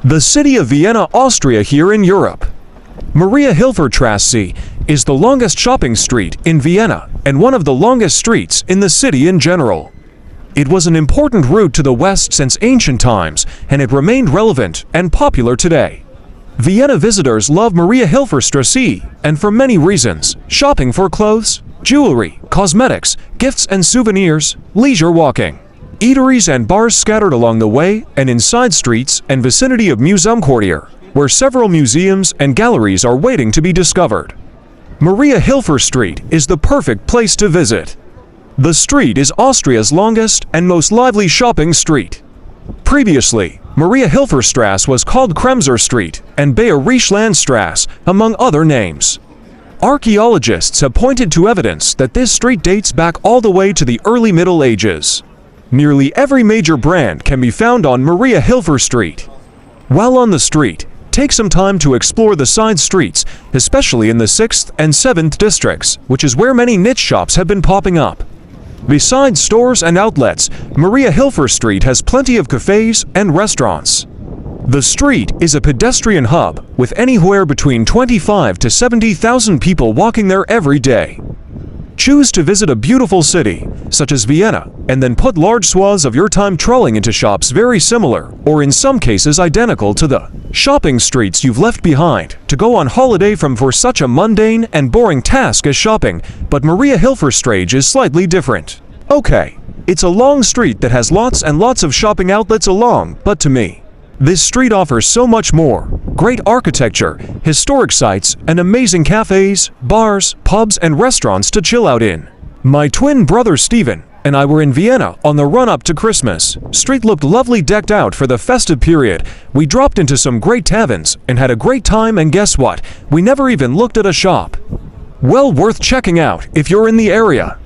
The city of Vienna, Austria here in Europe. Mariahilfer Straße is the longest shopping street in Vienna and one of the longest streets in the city in general. It was an important route to the west since ancient times, and it remained relevant and popular today. Vienna visitors love Mariahilfer Straße, and for many reasons: shopping for clothes, jewelry, cosmetics, gifts and souvenirs, leisure walking, eateries and bars scattered along the way, and in side streets and vicinity of Museumquartier, where several museums and galleries are waiting to be discovered. Mariahilfer Street is the perfect place to visit. The street is Austria's longest and most lively shopping street. Previously, Mariahilfer Straße was called Kremser Street and Bayerischland Straße, among other names. Archaeologists have pointed to evidence that this street dates back all the way to the early Middle Ages. Nearly every major brand can be found on Mariahilfer Street. While on the street, take some time to explore the side streets, especially in the 6th and 7th districts, which is where many niche shops have been popping up. Besides stores and outlets, Mariahilfer Street has plenty of cafes and restaurants. The street is a pedestrian hub, with anywhere between 25 to 70,000 people walking there every day. Choose to visit a beautiful city, such as Vienna, and then put large swaths of your time trawling into shops very similar, or in some cases identical to the shopping streets you've left behind, to go on holiday from for such a mundane and boring task as shopping, but Mariahilfer Straße is slightly different. Okay, it's a long street that has lots and lots of shopping outlets along, but to me, this street offers so much more: great architecture, historic sites, and amazing cafes, bars, pubs, and restaurants to chill out in. My twin brother Steven and I were in Vienna on the run-up to Christmas. Street looked lovely, decked out for the festive period. We dropped into some great taverns and had a great time, and guess what? We never even looked at a shop. Well worth checking out if you're in the area.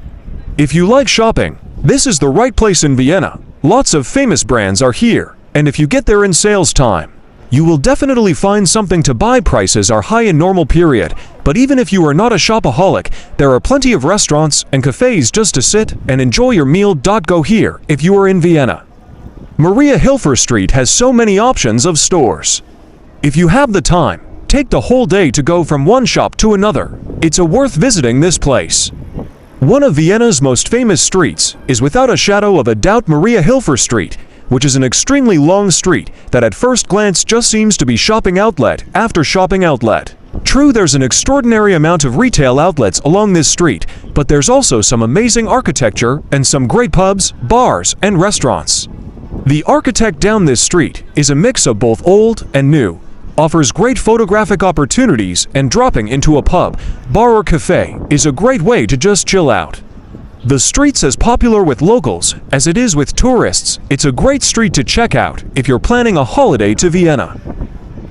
If you like shopping, this is the right place in Vienna. Lots of famous brands are here. And if you get there in sales time, you will definitely find something to buy. Prices are high in normal period, but even if you are not a shopaholic, there are plenty of restaurants and cafes just to sit and enjoy your meal. Go here if you are in Vienna. Mariahilfer Street has so many options of stores. If you have the time, take the whole day to go from one shop to another. It's worth visiting this place. One of Vienna's most famous streets is without a shadow of a doubt Mariahilfer Street, which is an extremely long street that at first glance just seems to be shopping outlet after shopping outlet. True, there's an extraordinary amount of retail outlets along this street, but there's also some amazing architecture and some great pubs, bars, and restaurants. The architect down this street is a mix of both old and new, offers great photographic opportunities, and dropping into a pub, bar, or cafe is a great way to just chill out. The street's as popular with locals as it is with tourists. It's a great street to check out if you're planning a holiday to Vienna.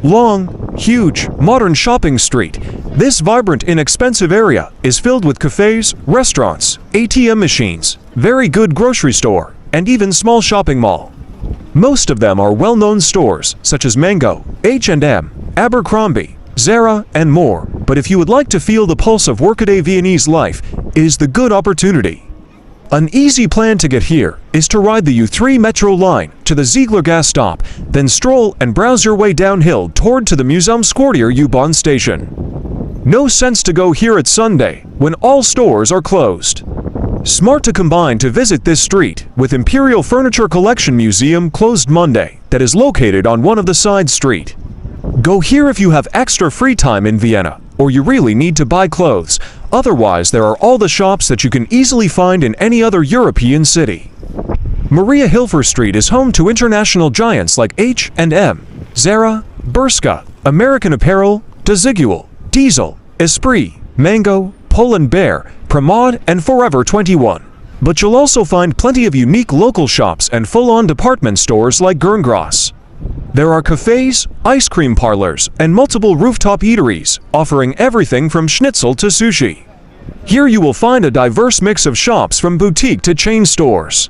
Long, huge, modern shopping street. This vibrant, inexpensive area is filled with cafes, restaurants, ATM machines, very good grocery store, and even small shopping mall. Most of them are well-known stores such as Mango, H&M, Abercrombie, Zara, and more, but if you would like to feel the pulse of workaday Viennese life, it is the good opportunity. An easy plan to get here is to ride the U3 metro line to the Ziegler gas stop, then stroll and browse your way downhill toward to the Museumquartier U-Bahn station. No sense to go here at Sunday when all stores are closed. Smart to combine to visit this street with Imperial Furniture Collection Museum, closed Monday, that is located on one of the side street. Go here if you have extra free time in Vienna, or you really need to buy clothes. Otherwise, there are all the shops that you can easily find in any other European city. Mariahilfer Street is home to international giants like H&M, Zara, Bershka, American Apparel, Desigual, Diesel, Esprit, Mango, Pull & Bear, Pramod, and Forever 21. But you'll also find plenty of unique local shops and full-on department stores like Gerngross. There are cafes, ice cream parlors, and multiple rooftop eateries, offering everything from schnitzel to sushi. Here you will find a diverse mix of shops from boutique to chain stores.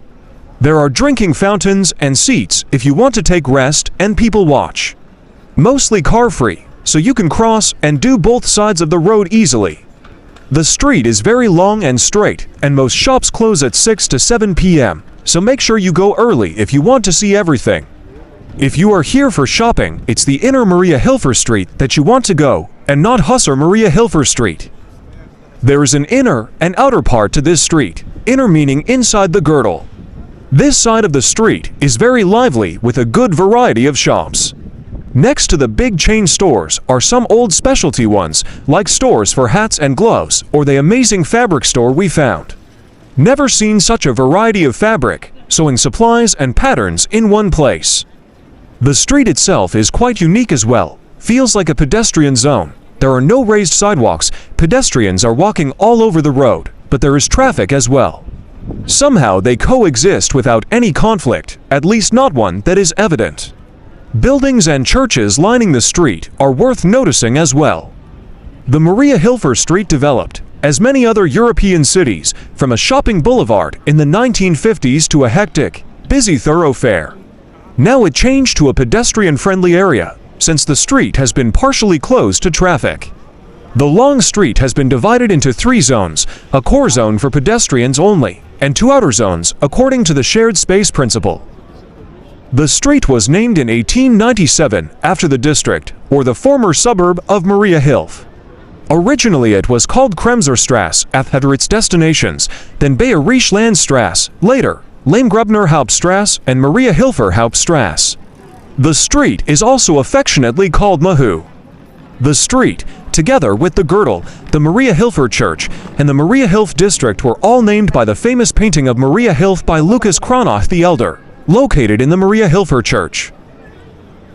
There are drinking fountains and seats if you want to take rest and people watch. Mostly car-free, so you can cross and do both sides of the road easily. The street is very long and straight, and most shops close at 6 to 7 p.m., so make sure you go early if you want to see everything. If you are here for shopping, it's the inner Mariahilfer Street that you want to go, and not Husser Mariahilfer Street. There is an inner and outer part to this street, inner meaning inside the girdle. This side of the street is very lively with a good variety of shops. Next to the big chain stores are some old specialty ones, like stores for hats and gloves, or the amazing fabric store we found. Never seen such a variety of fabric, sewing supplies and patterns in one place. The street itself is quite unique as well, feels like a pedestrian zone. There are no raised sidewalks, pedestrians are walking all over the road, but there is traffic as well. Somehow they coexist without any conflict, at least not one that is evident. Buildings and churches lining the street are worth noticing as well. The Mariahilfer Street developed, as many other European cities, from a shopping boulevard in the 1950s to a hectic, busy thoroughfare. Now it changed to a pedestrian-friendly area, since the street has been partially closed to traffic. The long street has been divided into 3 zones, a core zone for pedestrians only, and 2 outer zones according to the shared space principle. The street was named in 1897 after the district, or the former suburb of Mariahilf. Originally it was called Kremser Straße after its destinations, then Bayerisch Landstraße, later Lamgrubner Hauptstraße and Mariahilfer Hauptstraße. The street is also affectionately called Mahu. The street, together with the girdle, the Mariahilfer Church, and the Mariahilf district were all named by the famous painting of Mariahilf by Lucas Cranach the Elder, located in the Mariahilfer Church.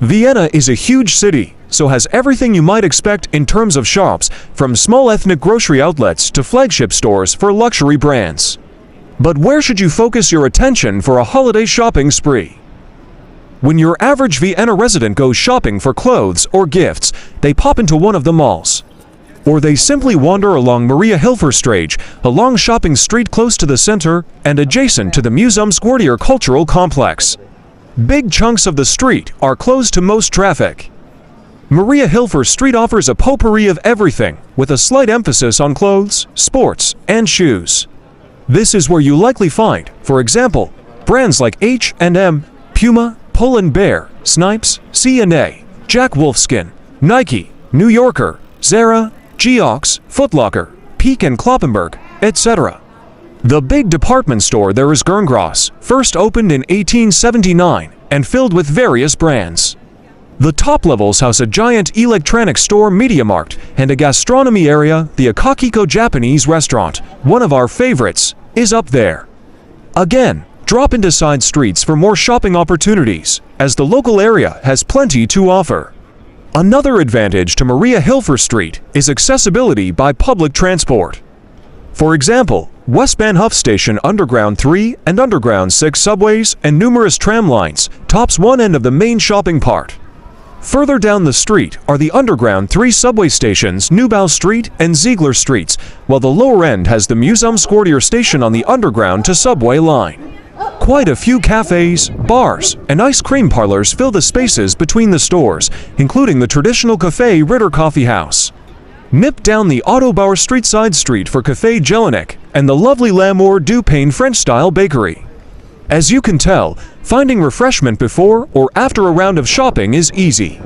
Vienna is a huge city, so has everything you might expect in terms of shops, from small ethnic grocery outlets to flagship stores for luxury brands. But where should you focus your attention for a holiday shopping spree? When your average Vienna resident goes shopping for clothes or gifts, they pop into one of the malls. Or they simply wander along Mariahilfer Straße, a long shopping street close to the center and adjacent to the Museumsquartier cultural complex. Big chunks of the street are closed to most traffic. Mariahilfer Street offers a potpourri of everything, with a slight emphasis on clothes, sports, and shoes. This is where you likely find, for example, brands like H&M, Puma, Pull & Bear, Snipes, C&A, Jack Wolfskin, Nike, New Yorker, Zara, Geox, Foot Locker, Peek & Kloppenburg, etc. The big department store there is Gerngross, first opened in 1879 and filled with various brands. The top levels house a giant electronics store MediaMarkt and a gastronomy area, the Akakiko Japanese restaurant, one of our favorites, is up there. Again, drop into side streets for more shopping opportunities, as the local area has plenty to offer. Another advantage to Mariahilfer Street is accessibility by public transport. For example, Westbahnhof Station Underground 3 and Underground 6 subways and numerous tram lines tops one end of the main shopping part. Further down the street are the Underground 3 subway stations Neubau Street and Ziegler Streets, while the lower end has the Museumsquartier station on the Underground to subway line. Quite a few cafes, bars, and ice cream parlors fill the spaces between the stores, including the traditional Café Ritter Coffee House. Nip down the Autobauer Street side street for Café Jelinek and the lovely L'Amour du Pain French-style bakery. As you can tell, finding refreshment before or after a round of shopping is easy.